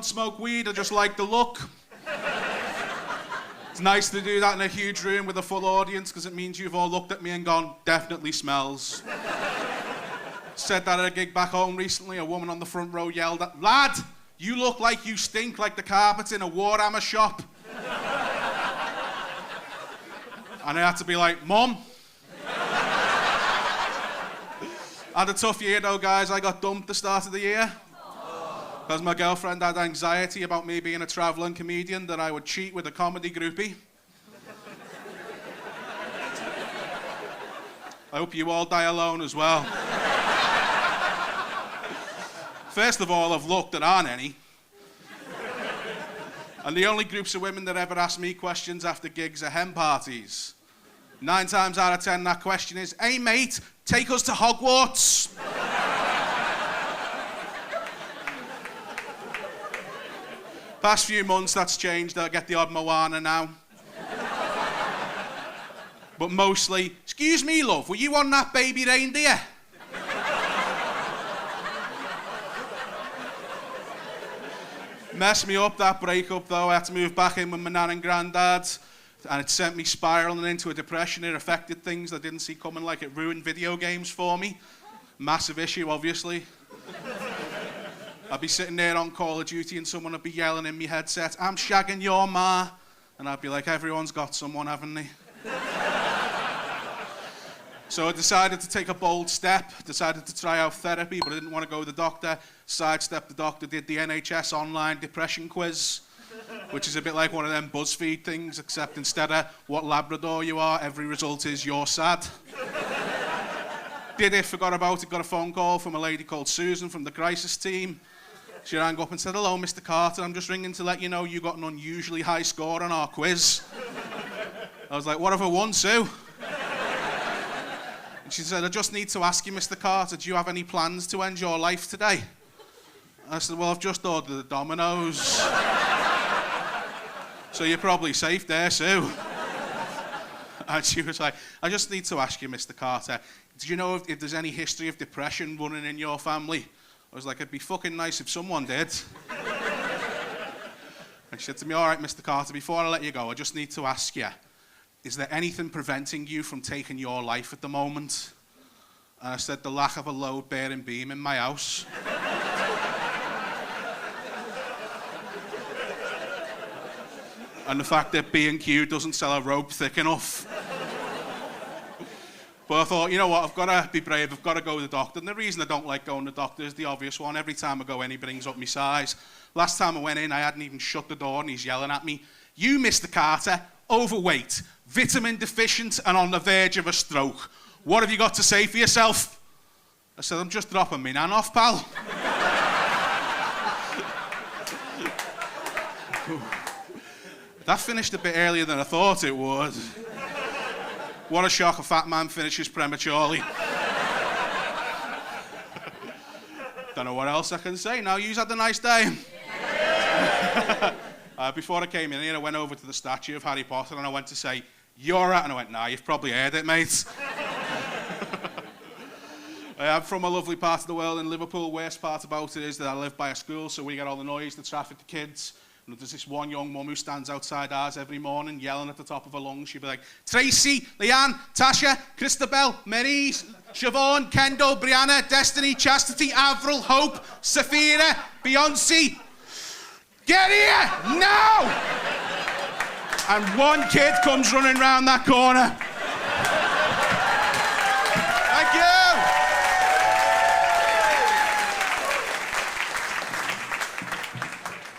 don't smoke weed, I just like the look. It's nice to do that in a huge room with a full audience because it means you've all looked at me and gone, definitely smells. Said that at a gig back home recently. A woman on the front row yelled at, lad, you look like you stink like the carpet in a Warhammer shop. And I had to be like, Mum. Had a tough year though, guys. I got dumped at the start of the year. Because my girlfriend had anxiety about me being a travelling comedian that I would cheat with a comedy groupie. I hope you all die alone as well. First of all, I've looked, there aren't any. And the only groups of women that ever ask me questions after gigs are hen parties. 9 times out of 10, that question is, hey mate, take us to Hogwarts. Past few months, that's changed. I get the odd Moana now. But mostly, excuse me, love, were you on that baby reindeer? Messed me up, that breakup, though. I had to move back in with my nan and granddad, and it sent me spiralling into a depression. It affected things I didn't see coming, like it ruined video games for me. Massive issue, obviously. I'd be sitting there on Call of Duty and someone would be yelling in my headset, I'm shagging your ma. And I'd be like, everyone's got someone, haven't they? So I decided to take a bold step, decided to try out therapy, but I didn't want to go to the doctor. Sidestepped the doctor, did the NHS online depression quiz, which is a bit like one of them BuzzFeed things, except instead of what Labrador you are, every result is you're sad. Did it, forgot about it, got a phone call from a lady called Susan from the crisis team. She rang up and said, hello, Mr. Carter, I'm just ringing to let you know you got an unusually high score on our quiz. I was like, what have I won, Sue? And she said, I just need to ask you, Mr. Carter, do you have any plans to end your life today? I said, well, I've just ordered the Dominos. So you're probably safe there, Sue. And she was like, I just need to ask you, Mr. Carter, do you know if there's any history of depression running in your family? I was like, it'd be fucking nice if someone did. And she said to me, all right, Mr. Carter, before I let you go, I just need to ask you, is there anything preventing you from taking your life at the moment? And I said, the lack of a load-bearing beam in my house. And the fact that B&Q doesn't sell a rope thick enough. But I thought, you know what, I've got to be brave, I've got to go to the doctor. And the reason I don't like going to the doctor is the obvious one. Every time I go in, he brings up my size. Last time I went in, I hadn't even shut the door and he's yelling at me, you, Mr. Carter, overweight, vitamin deficient and on the verge of a stroke. What have you got to say for yourself? I said, I'm just dropping me nan off, pal. That finished a bit earlier than I thought it would. What a shock, a fat man finishes prematurely. Don't know what else I can say. Now, you've had a nice day. Before I came in here, I went over to the statue of Harry Potter and I went to say, you're at, and I went, nah, you've probably heard it, mate. I'm from a lovely part of the world in Liverpool. Worst part about it is that I live by a school, so we get all the noise, the traffic, the kids. And there's this one young mum who stands outside ours every morning yelling at the top of her lungs. She'd be like, Tracy, Leanne, Tasha, Christabel, Maryse, Siobhan, Kendall, Brianna, Destiny, Chastity, Avril, Hope, Saphira, Beyonce. Get here, now! And one kid comes running round that corner.